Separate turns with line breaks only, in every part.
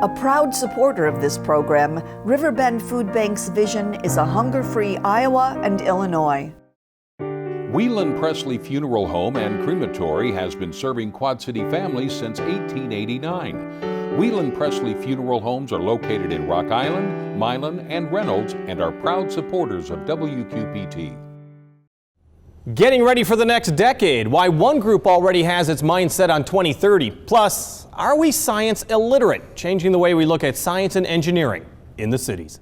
A proud supporter of this program, Riverbend Food Bank's vision is a hunger-free Iowa and Illinois.
Whelan Presley Funeral Home and Crematory has been serving Quad City families since 1889. Whelan Presley Funeral Homes are located in Rock Island, Milan, and Reynolds and are proud supporters of WQPT.
Getting ready for the next decade. Why one group already has its mindset on 2030. Plus, are we science illiterate? Changing the way we look at science and engineering in the cities.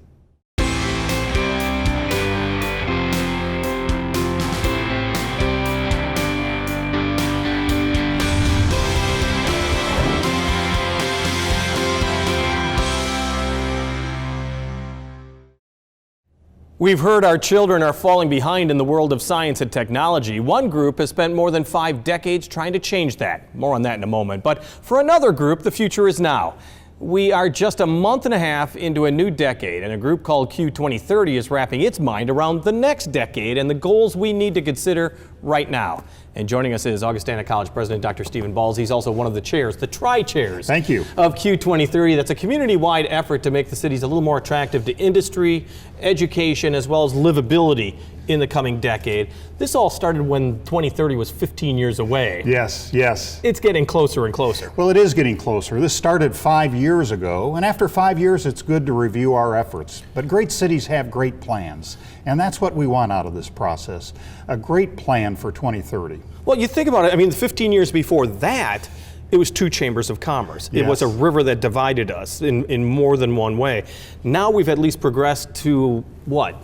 We've heard our children are falling behind in the world of science and technology. One group has spent more than 5 decades trying to change that. More on that in a moment. But for another group, the future is now. We are just a month and a half into a new decade, and a group called Q 2030 is wrapping its mind around the next decade and the goals we need to consider right now. And joining us is Augustana College President Dr. Stephen Balls. He's also one of the chairs, the tri-chairs.
Thank you.
Of Q 2030. That's a community-wide effort to make the cities a little more attractive to industry, education, as well as livability in the coming decade. This all started when 2030 was 15 years away.
Yes, yes.
It's getting closer and closer.
Well, it is getting closer. This started 5 years ago, and after 5 years, it's good to review our efforts. But great cities have great plans, and that's what we want out of this process, a great plan for 2030.
Well, you think about it, I mean, 15 years before that, it was 2 chambers of commerce.
Yes.
It was a river that divided us in more than one way. Now we've at least progressed to what?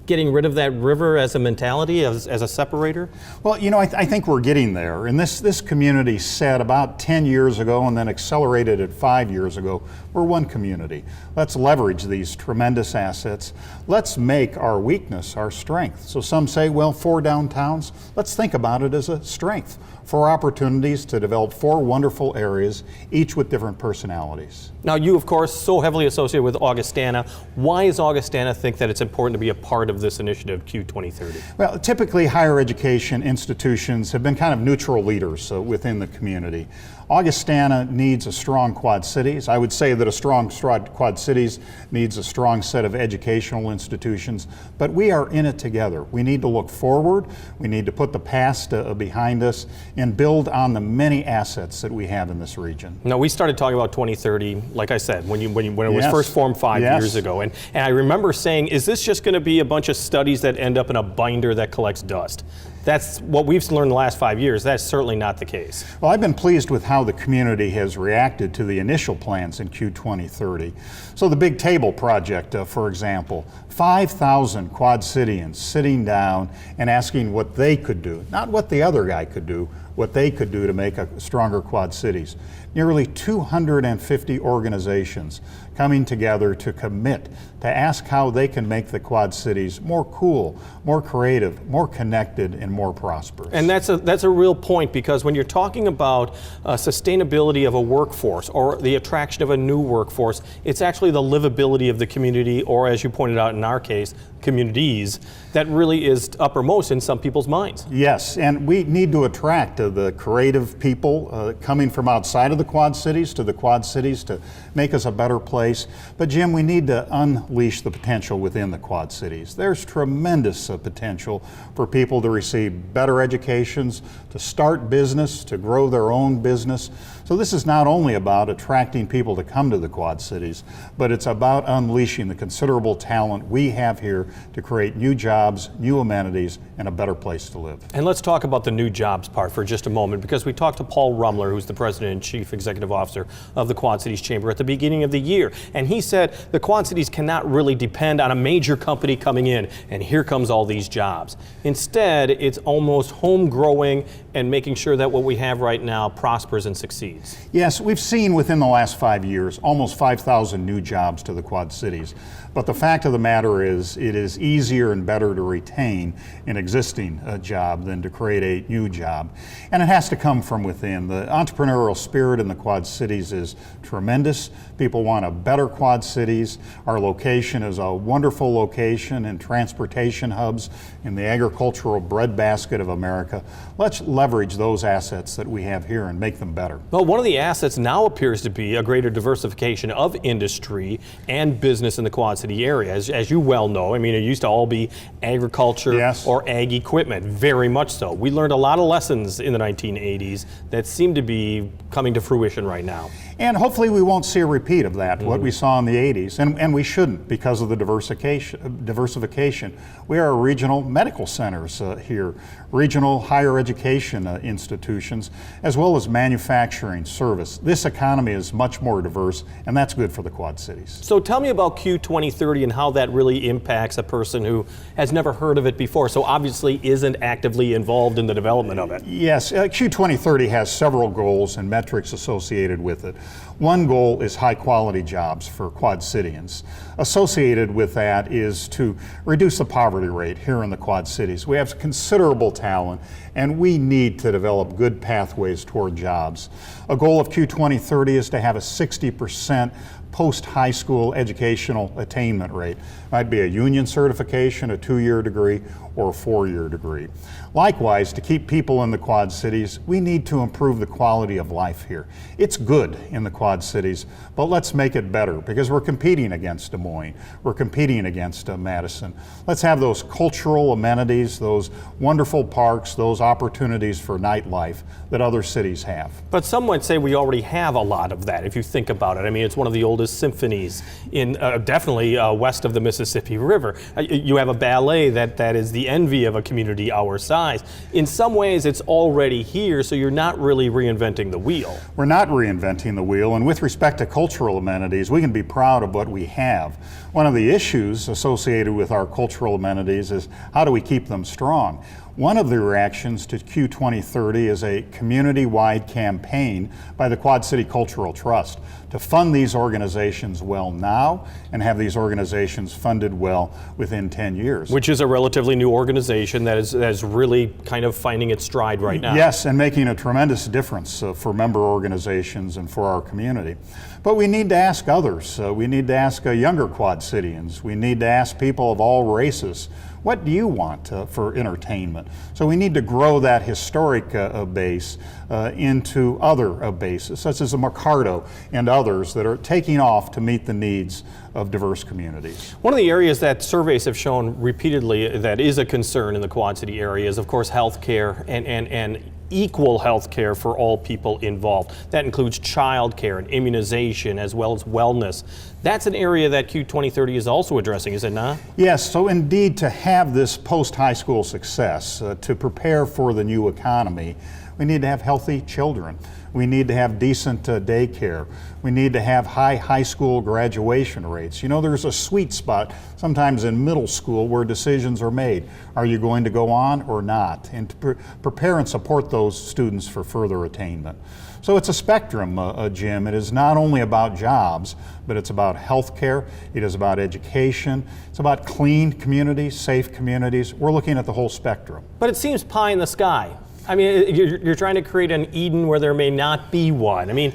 Getting rid of that river as a mentality, as a separator?
Well, you know, I think we're getting there. And this community said about 10 years ago and then accelerated it 5 years ago, we're one community. Let's leverage these tremendous assets. Let's make our weakness our strength. So some say, well, 4 downtowns. Let's think about it as a strength. 4 opportunities to develop 4 wonderful areas, each with different personalities.
Now, you, of course, so heavily associated with Augustana. Why does Augustana think that it's important to be a part of this initiative, Q 2030?
Well, typically higher education institutions have been kind of neutral leaders within the community. Augustana needs a strong Quad Cities. I would say that a strong Quad Cities needs a strong set of educational institutions, but we are in it together. We need to look forward, we need to put the past behind us, and build on the many assets that we have in this region.
Now, we started talking about 2030, like I said, when it was first formed 5 years ago. And I remember saying, is this just going to be a bunch of studies that end up in a binder that collects dust? That's what we've learned the last 5 years. That's certainly not the case.
Well, I've been pleased with how the community has reacted to the initial plans in Q 2030. So the Big Table Project, for example, 5,000 Quad Cityans sitting down and asking what they could do, not what the other guy could do, what they could do to make a stronger Quad Cities. Nearly 250 organizations coming together to commit to ask how they can make the Quad Cities more cool, more creative, more connected, and more prosperous.
And that's a real point, because when you're talking about sustainability of a workforce or the attraction of a new workforce, it's actually the livability of the community, or as you pointed out in our case, communities, that really is uppermost in some people's minds.
Yes, and we need to attract the creative people coming from outside of the Quad Cities to the Quad Cities to make us a better place. But Jim, we need to unleash the potential within the Quad Cities. There's tremendous potential for people to receive better educations, to start business, to grow their own business. So this is not only about attracting people to come to the Quad Cities, but it's about unleashing the considerable talent we have here to create new jobs, new amenities, and a better place to live.
And let's talk about the new jobs part for just a moment, because we talked to Paul Rumler, who's the President and Chief Executive Officer of the Quad Cities Chamber, at the beginning of the year. And he said the Quad Cities cannot really depend on a major company coming in and here comes all these jobs. Instead, it's almost home growing and making sure that what we have right now prospers and succeeds.
Yes, we've seen within the last 5 years almost 5,000 new jobs to the Quad Cities. But the fact of the matter is, it is easier and better to retain an existing job than to create a new job. And it has to come from within. The entrepreneurial spirit in the Quad Cities is tremendous. People want a better Quad Cities. Our location is a wonderful location and transportation hubs in the agricultural breadbasket of America. Let's leverage those assets that we have here and make them better.
Well, one of the assets now appears to be a greater diversification of industry and business in the Quad City area. As you well know, I mean, it used to all be agriculture
Yes.
or ag equipment, very much so. We learned a lot of lessons in the 1980s that seem to be coming to fruition right now.
And hopefully we won't see a repeat of that, what we saw in the 80s, and we shouldn't because of the diversification. We are regional medical centers here, regional higher education institutions, as well as manufacturing, service. This economy is much more diverse, and that's good for the Quad Cities.
So tell me about Q 2030 and how that really impacts a person who has never heard of it before, so obviously isn't actively involved in the development of it.
Yes, Q 2030 has several goals and metrics associated with it. One goal is high quality jobs for Quad Cityans. Associated with that is to reduce the poverty rate here in the Quad Cities. We have considerable talent and we need to develop good pathways toward jobs. A goal of Q 2030 is to have a 60% post-high school educational attainment rate. Might be a union certification, a 2-year degree, or a 4-year degree. Likewise, to keep people in the Quad Cities, we need to improve the quality of life here. It's good in the Quad Cities, but let's make it better because we're competing against Des Moines. We're competing against Madison. Let's have those cultural amenities, those wonderful parks, those opportunities for nightlife that other cities have.
But some might say we already have a lot of that if you think about it. I mean, it's one of the oldest symphonies in definitely west of the Mississippi River. You have a ballet that is the envy of a community our size. In some ways, it's already here, so you're not really reinventing the wheel.
We're not reinventing the wheel, and with respect to cultural amenities, we can be proud of what we have. One of the issues associated with our cultural amenities is how do we keep them strong? One of the reactions to Q 2030 is a community-wide campaign by the Quad City Cultural Trust to fund these organizations well now and have these organizations funded well within 10 years.
Which is a relatively new organization that is really kind of finding its stride right now.
Yes, and making a tremendous difference for member organizations and for our community. But we need to ask others. We need to ask younger Quad Cityans. We need to ask people of all races, what do you want for entertainment? So we need to grow that historic base into other bases, such as the Mercado and others that are taking off to meet the needs of diverse communities.
One of the areas that surveys have shown repeatedly that is a concern in the Quad City area is, of course, health care and equal health care for all people involved. That includes child care and immunization as well as wellness. That's an area that Q 2030 is also addressing, is it not?
Yes, so indeed to have this post-high school success, to prepare for the new economy, we need to have healthy children. We need to have decent daycare. We need to have high school graduation rates. You know, there's a sweet spot sometimes in middle school where decisions are made. Are you going to go on or not? And to prepare and support those students for further attainment. So it's a spectrum, Jim. It is not only about jobs, but it's about health care, it is about education, it's about clean communities, safe communities. We're looking at the whole spectrum.
But it seems pie in the sky. I mean, you're trying to create an Eden where there may not be one. I mean,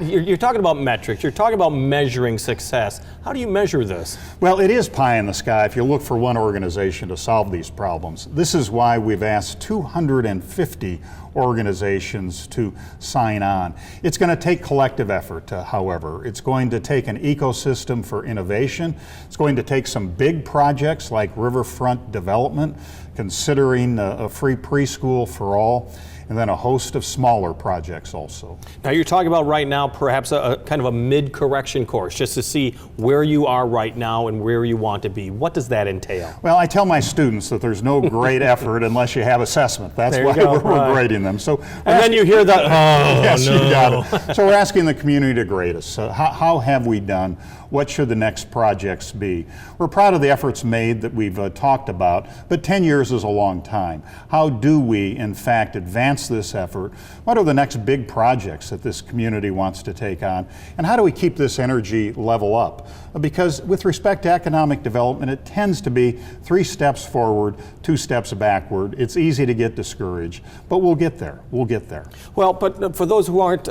you're talking about metrics, you're talking about measuring success. How do you measure this?
Well, it is pie in the sky if you look for one organization to solve these problems. This is why we've asked 250 organizations to sign on. It's going to take collective effort, however. It's going to take an ecosystem for innovation. It's going to take some big projects like riverfront development, considering a free preschool for all, and then a host of smaller projects also.
Now you're talking about right now perhaps a kind of a mid-correction course, just to see where you are right now and where you want to be. What does that entail?
Well, I tell my students that there's no great effort unless you have assessment. That's why we're grading them. So,
and then you hear that, oh,
yes,
no.
You got it. So we're asking the community to grade us. How have we done? What should the next projects be? We're proud of the efforts made that we've talked about, but 10 years is a long time. How do we, in fact, fact, advance this effort? What are the next big projects that this community wants to take on? And how do we keep this energy level up? Because with respect to economic development, it tends to be 3 steps forward, 2 steps backward. It's easy to get discouraged, but we'll get there. We'll get there.
Well, but for those who aren't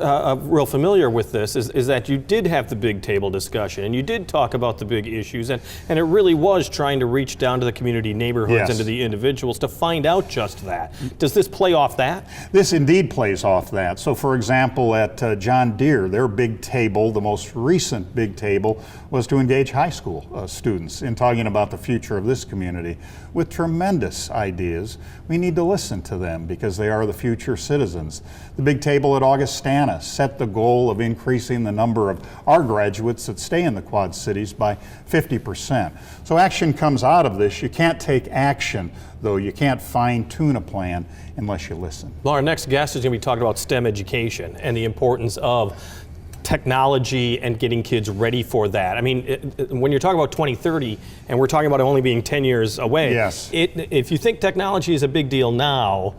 real familiar with this, is that you did have the big table discussion, and you did talk about the big issues, and it really was trying to reach down to the community neighborhoods
Yes.
and to the individuals to find out just that. Does this play off that?
This indeed plays off that. So for example, at John Deere, their big table, the most recent big table, was to engage high school students in talking about the future of this community with tremendous ideas. We need to listen to them because they are the future citizens. The big table at Augustana set the goal of increasing the number of our graduates that stay in the Quad Cities by 50%. So action comes out of this. You can't take action, though. You can't fine-tune a plan unless you listen.
Well, our next guest is going to be talking about STEM education and the importance of technology and getting kids ready for that. I mean, when you're talking about 2030 and we're talking about it only being 10 years away,
yes.
If you think technology is a big deal now,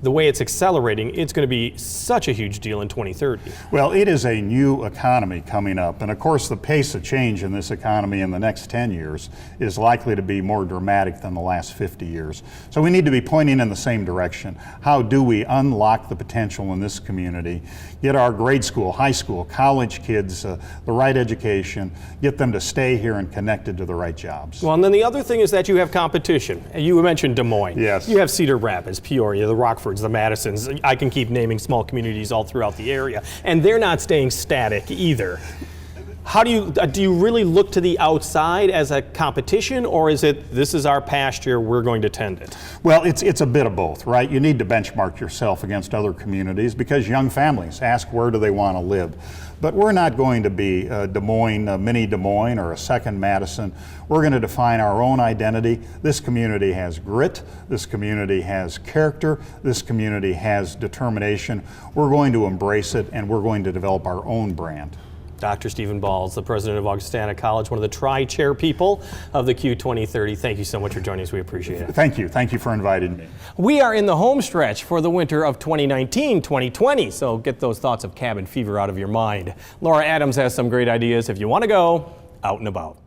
the way it's accelerating, it's going to be such a huge deal in 2030.
Well, it is a new economy coming up, and of course the pace of change in this economy in the next 10 years is likely to be more dramatic than the last 50 years. So we need to be pointing in the same direction. How do we unlock the potential in this community, get our grade school, high school, college kids the right education, get them to stay here and connected to the right jobs?
Well, and then the other thing is that you have competition. You mentioned Des Moines.
Yes.
You have Cedar Rapids, Peoria, the Rockfords, the Madisons. I can keep naming small communities all throughout the area, and they're not staying static either. How do you really look to the outside as a competition, or is it this is our pasture, we're going to tend it?
Well, it's a bit of both, right? You need to benchmark yourself against other communities because young families ask where do they want to live. But we're not going to be Des Moines, mini Des Moines, or a second Madison. We're going to define our own identity. This community has grit. This community has character. This community has determination. We're going to embrace it, and we're going to develop our own brand.
Dr. Stephen Balls, the president of Augustana College, one of the tri-chair people of the Q 2030. Thank you so much for joining us. We appreciate it.
Thank you. Thank you for inviting me.
We are in the home stretch for the winter of 2019-2020, so get those thoughts of cabin fever out of your mind. Laura Adams has some great ideas if you want to go out and about.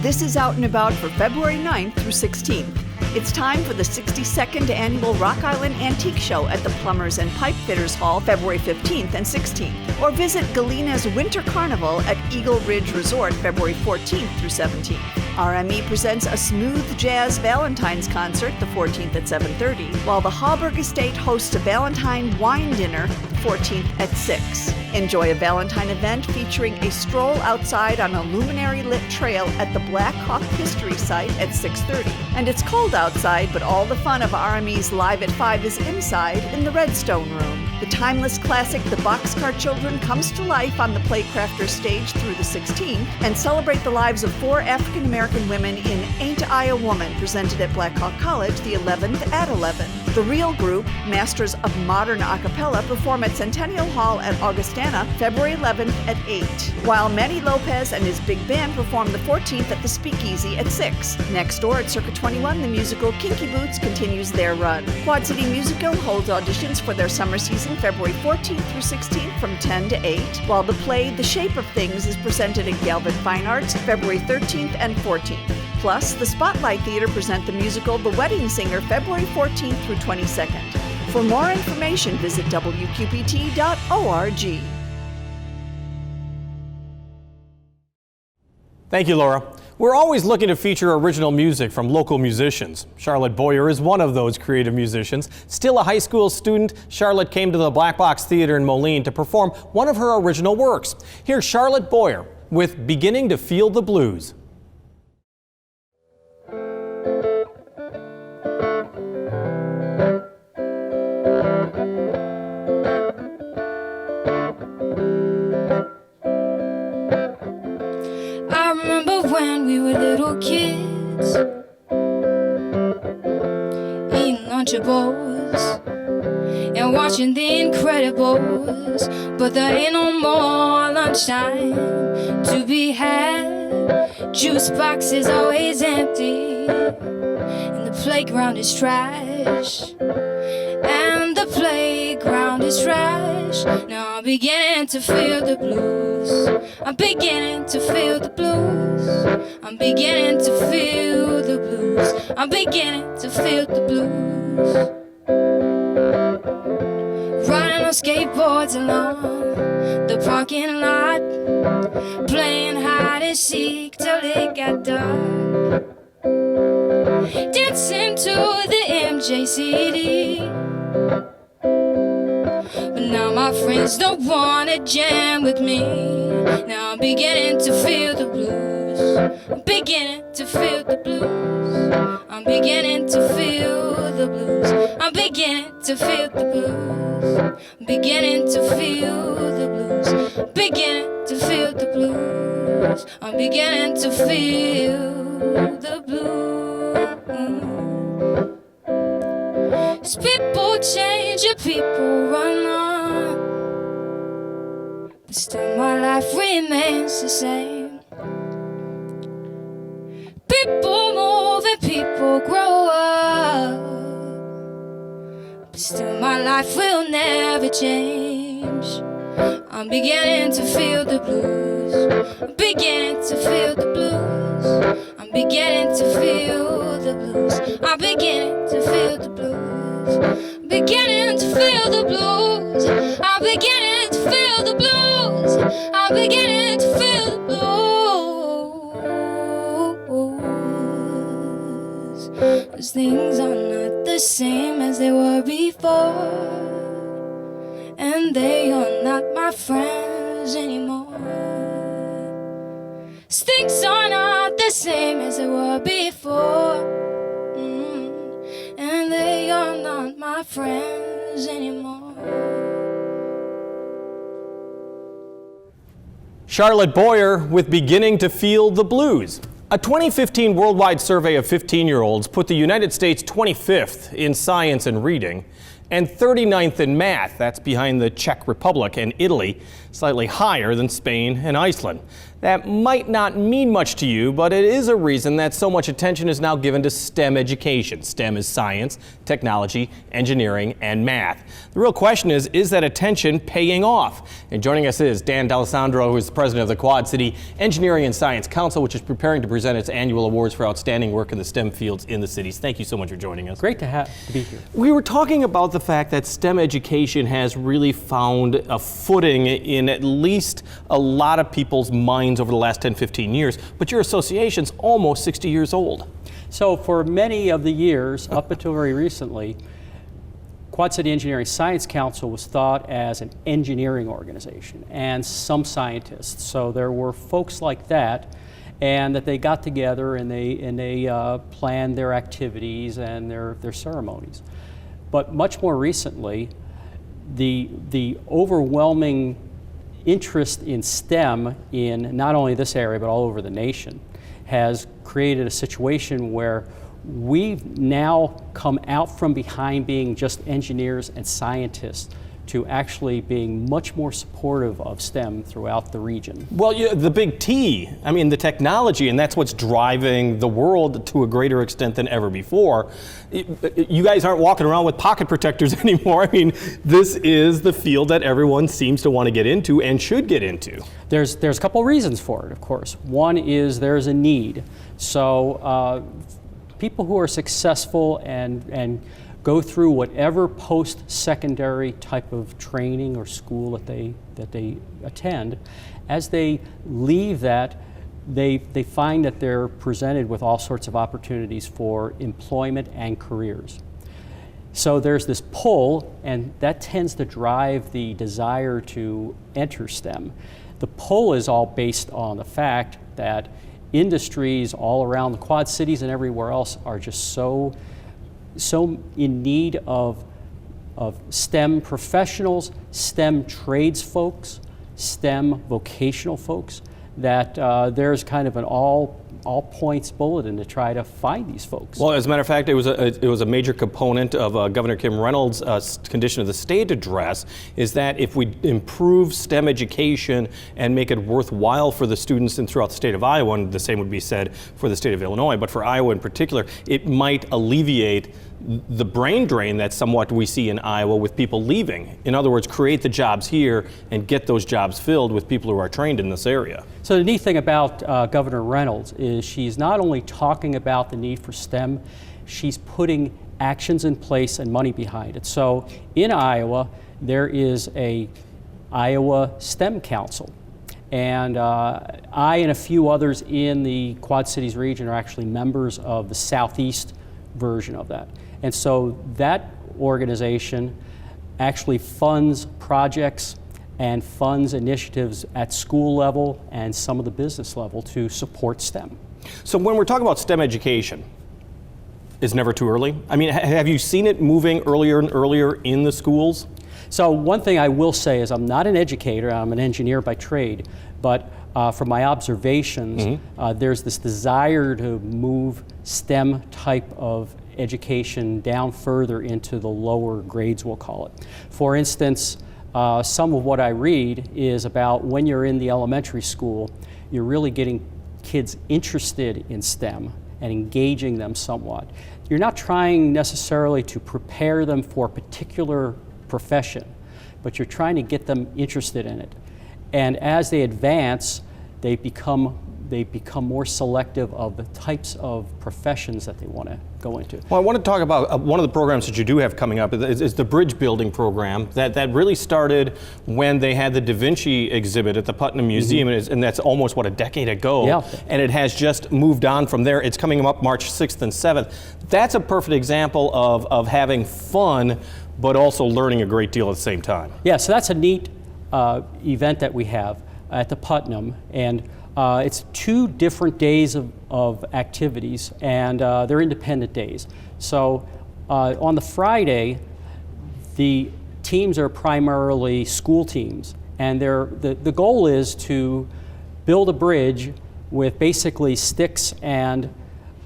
This is Out and About for February 9th through 16th. It's time for the 62nd annual Rock Island Antique Show at the Plumbers and Pipe Fitters Hall, February 15th and 16th. Or visit Galena's Winter Carnival at Eagle Ridge Resort, February 14th through 17th. RME presents a smooth jazz Valentine's concert the 14th at 7:30, while the Hauberg Estate hosts a Valentine wine dinner the 14th at 6. Enjoy a Valentine event featuring a stroll outside on a luminary-lit trail at the Black Hawk History Site at 6:30. And it's cold outside, but all the fun of RME's Live at 5 is inside in the Redstone Room. The timeless classic The Boxcar Children comes to life on the Playcrafters stage through the 16th and celebrate the lives of 4 African-American women in Ain't I a Woman, presented at Black Hawk College the 11th at 11. The Real Group, Masters of Modern Acapella, perform at Centennial Hall at Augustana, February 11th at 8, while Manny Lopez and his big band perform the 14th at the Speakeasy at 6. Next door at Circa 21, the musical Kinky Boots continues their run. Quad City Musical holds auditions for their summer season February 14th through 16th from 10 to 8, while the play The Shape of Things is presented at Galvin Fine Arts February 13th and 14th. Plus, the Spotlight Theater present the musical The Wedding Singer February 14th through 22nd. For more information, visit wqpt.org.
Thank you, Laura. We're always looking to feature original music from local musicians. Charlotte Boyer is one of those creative musicians. Still a high school student, Charlotte came to the Black Box Theater in Moline to perform one of her original works. Here's Charlotte Boyer with Beginning to Feel the Blues.
When we were little kids, eating Lunchables and watching The Incredibles, but there ain't no more lunchtime to be had. Juice box is always empty, and the playground is trash. And the playground is trash. Now I'm beginning to feel the blues. I'm beginning to feel the blues. I'm beginning to feel the blues. I'm beginning to feel the blues. Riding on skateboards along the parking lot, playing hide and seek till it got dark. Dancing to the MJCD. But now my friends don't wanna jam with me. Now I'm beginning to feel the blues. I'm beginning to feel the blues. I'm beginning to feel the blues. I'm beginning to feel the blues. I'm beginning to feel the blues. I'm beginning to feel the blues. I'm beginning to feel the blues. As people change and people run on, but still my life remains the same. People move and people grow up, but still my life will never change. I'm beginning to feel the blues. I'm beginning to feel the blues. I'm beginning to feel the blues. I'm beginning to feel the blues. Beginning to feel the blues. I'm beginning to feel the blues. I'm beginning to feel the blues. 'Cause things are not the same as they were before, and they are not my friends anymore. Things are not the same as they were before, and they are not my friends anymore.
Charlotte Boyer with Beginning to Feel the Blues. A 2015 worldwide survey of 15-year-olds put the United States 25th in science and reading and 39th in math. That's behind the Czech Republic and Italy, slightly higher than Spain and Iceland. That might not mean much to you, but it is a reason that so much attention is now given to STEM education. STEM is science, technology, engineering, and math. The real question is that attention paying off? And joining us is Dan D'Alessandro, who is the president of the Quad City Engineering and Science Council, which is preparing to present its annual awards for outstanding work in the STEM fields in the cities. Thank you so much for joining us.
Great to be here.
We were talking about the fact that STEM education has really found a footing in at least a lot of people's minds over the last 10, 15 years, but your association's almost 60 years old.
So for many of the years, up until very recently, Quad City Engineering Science Council was thought as an engineering organization and some scientists. So there were folks like that, and that they got together and they planned their activities and their ceremonies. But much more recently, the overwhelming interest in STEM in not only this area but all over the nation has created a situation where we've now come out from behind being just engineers and scientists to actually being much more supportive of STEM throughout the region.
Well, the big T, I mean the technology, and that's what's driving the world to a greater extent than ever before. You guys aren't walking around with pocket protectors anymore. I mean, this is the field that everyone seems to want to get into and should get into.
There's a couple reasons for it, of course. One is there's a need. So people who are successful and go through whatever post-secondary type of training or school that they attend, as they leave that, they find that they're presented with all sorts of opportunities for employment and careers. So there's this pull, and that tends to drive the desire to enter STEM. The pull is all based on the fact that industries all around the Quad Cities and everywhere else are just so in need of STEM professionals, STEM trades folks, STEM vocational folks, that there's kind of an all all-points bulletin to try to find these folks.
Well, as a matter of fact, it was a major component of Governor Kim Reynolds' condition of the state address, is that if we improve STEM education and make it worthwhile for the students throughout the state of Iowa, and the same would be said for the state of Illinois, but for Iowa in particular, it might alleviate the brain drain that somewhat we see in Iowa with people leaving. In other words, create the jobs here and get those jobs filled with people who are trained in this area.
So the neat thing about Governor Reynolds is she's not only talking about the need for STEM, she's putting actions in place and money behind it. So in Iowa, there is a Iowa STEM Council. And I and a few others in the Quad Cities region are actually members of the Southeast version of that. And so that organization actually funds projects and funds initiatives at school level and some of the business level to support STEM.
So when we're talking about STEM education, it's never too early? I mean, have you seen it moving earlier and earlier in the schools?
So one thing I will say is I'm not an educator, I'm an engineer by trade, but from my observations, there's this desire to move STEM type of education down further into the lower grades, we'll call it. For instance, some of what I read is about when you're in the elementary school, you're really getting kids interested in STEM and engaging them somewhat. You're not trying necessarily to prepare them for a particular profession, but you're trying to get them interested in it. And as they advance, they become more selective of the types of professions that they want to go into.
Well, I want to talk about one of the programs that you do have coming up is the bridge building program that really started when they had the Da Vinci exhibit at the Putnam Museum, and that's almost, what, a decade ago?
Yeah.
And it has just moved on from there. It's coming up March 6th and 7th. That's a perfect example of having fun, but also learning a great deal at the same time.
Yeah, so that's a neat event that we have at the Putnam, and it's 2 different days of activities, and they're independent days. So on the Friday, the teams are primarily school teams, and the goal is to build a bridge with basically sticks and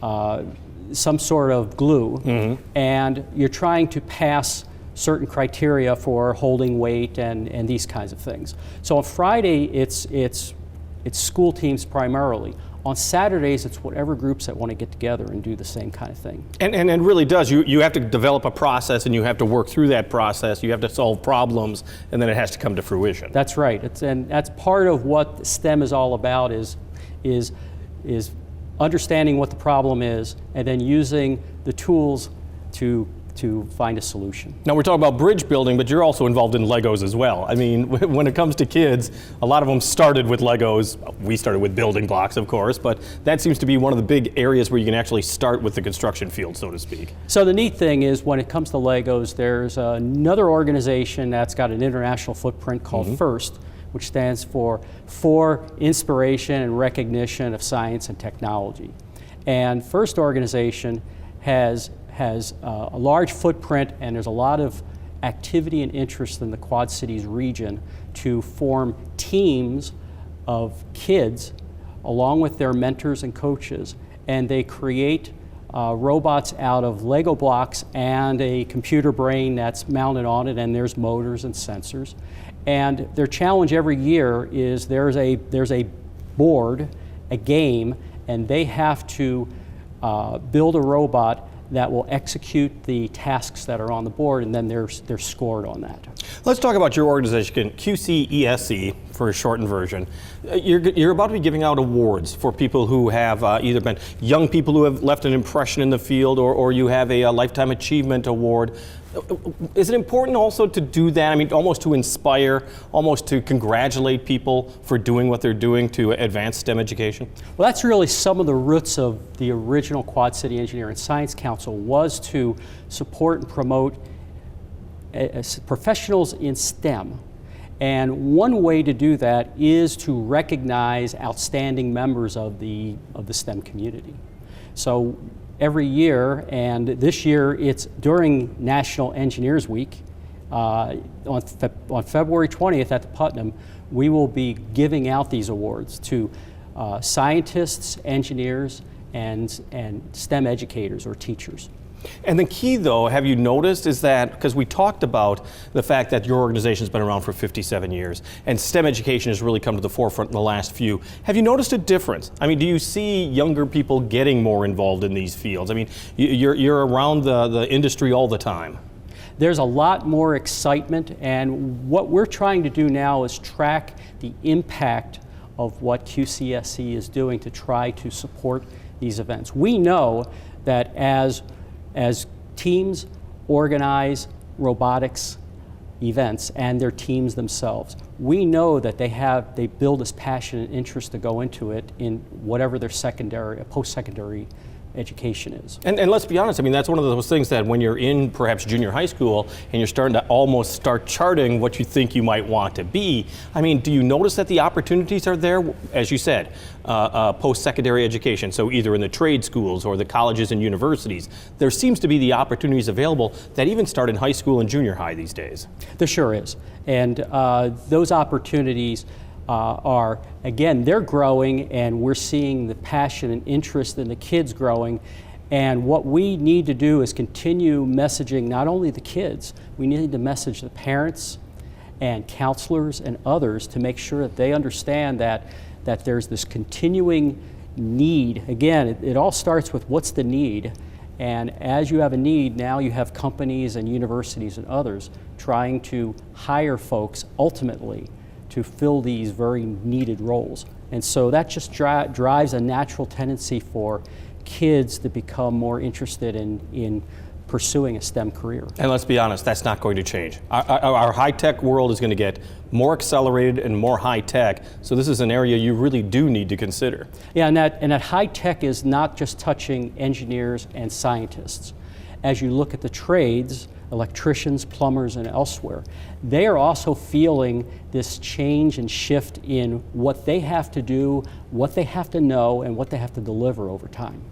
some sort of glue, and you're trying to pass certain criteria for holding weight and these kinds of things. So on Friday, it's school teams primarily. On Saturdays, it's whatever groups that want to get together and do the same kind of thing.
And it really does. You have to develop a process, and you have to work through that process. You have to solve problems, and then it has to come to fruition.
That's right. And that's part of what STEM is all about, is understanding what the problem is and then using the tools to find a solution.
Now, we're talking about bridge building, but you're also involved in Legos as well. I mean, when it comes to kids, a lot of them started with Legos. We started with building blocks, of course, but that seems to be one of the big areas where you can actually start with the construction field, so to speak.
So the neat thing is, when it comes to Legos, there's another organization that's got an international footprint called FIRST, which stands for Inspiration and Recognition of Science and Technology. And FIRST organization has a large footprint, and there's a lot of activity and interest in the Quad Cities region to form teams of kids along with their mentors and coaches, and they create robots out of Lego blocks and a computer brain that's mounted on it, and there's motors and sensors. And their challenge every year is there's a board, a game, and they have to build a robot that will execute the tasks that are on the board, and then they're scored on that.
Let's talk about your organization, QCESC, for a shortened version. You're about to be giving out awards for people who have either been young people who have left an impression in the field, or you have a Lifetime Achievement Award. Is it important also to do that? I mean, almost to inspire, almost to congratulate people for doing what they're doing to advance STEM education?
Well, that's really some of the roots of the original Quad City Engineering and Science Council, was to support and promote professionals in STEM. And one way to do that is to recognize outstanding members of the STEM community. So every year, and this year it's during National Engineers Week, on February 20th at the Putnam, we will be giving out these awards to scientists, engineers, and STEM educators or teachers.
And the key, though, have you noticed, is that, because we talked about the fact that your organization's been around for 57 years, and STEM education has really come to the forefront in the last few. Have you noticed a difference? I mean, do you see younger people getting more involved in these fields? I mean, you're around the industry all the time.
There's a lot more excitement, and what we're trying to do now is track the impact of what QCSC is doing to try to support these events. We know that as teams organize robotics events and their teams themselves, we know that they build this passion and interest to go into it in whatever their post-secondary education is.
And let's be honest, I mean, that's one of those things that when you're in perhaps junior high school and you're starting to almost start charting what you think you might want to be, I mean, do you notice that the opportunities are there, as you said, post-secondary education, so either in the trade schools or the colleges and universities, there seems to be the opportunities available that even start in high school and junior high these days.
There sure is. And those opportunities are, again, they're growing, and we're seeing the passion and interest in the kids growing. And what we need to do is continue messaging not only the kids, we need to message the parents and counselors and others to make sure that they understand that there's this continuing need. Again, it all starts with what's the need. And as you have a need, now you have companies and universities and others trying to hire folks ultimately to fill these very needed roles. And so that just drives a natural tendency for kids to become more interested in pursuing a STEM career.
And let's be honest, that's not going to change. Our high-tech world is going to get more accelerated and more high-tech, so this is an area you really do need to consider.
Yeah, and that high-tech is not just touching engineers and scientists. As you look at the trades, electricians, plumbers, and elsewhere, they are also feeling this change and shift in what they have to do, what they have to know, and what they have to deliver over time.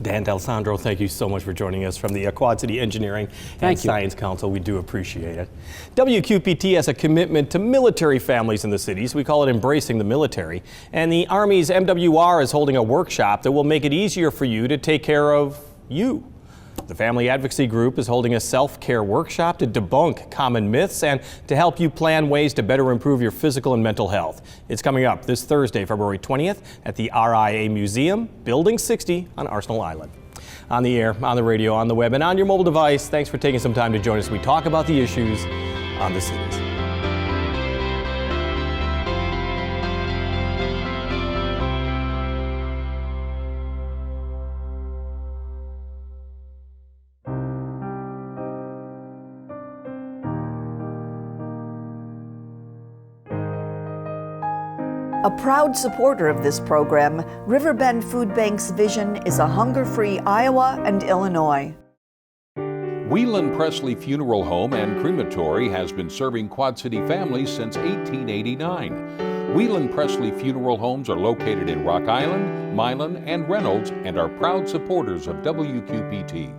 Dan D'Alessandro, thank you so much for joining us from the Quad City Engineering and Science Council. We do appreciate it. WQPT has a commitment to military families in the cities. We call it Embracing the Military. And the Army's MWR is holding a workshop that will make it easier for you to take care of you. The Family Advocacy Group is holding a self-care workshop to debunk common myths and to help you plan ways to better improve your physical and mental health. It's coming up this Thursday, February 20th at the RIA Museum, Building 60 on Arsenal Island. On the air, on the radio, on the web, and on your mobile device, thanks for taking some time to join us. We talk about the issues on the cities.
A proud supporter of this program, Riverbend Food Bank's vision is a hunger-free Iowa and Illinois.
Whelan Presley Funeral Home and Crematory has been serving Quad City families since 1889. Whelan Presley Funeral Homes are located in Rock Island, Milan, and Reynolds and are proud supporters of WQPT.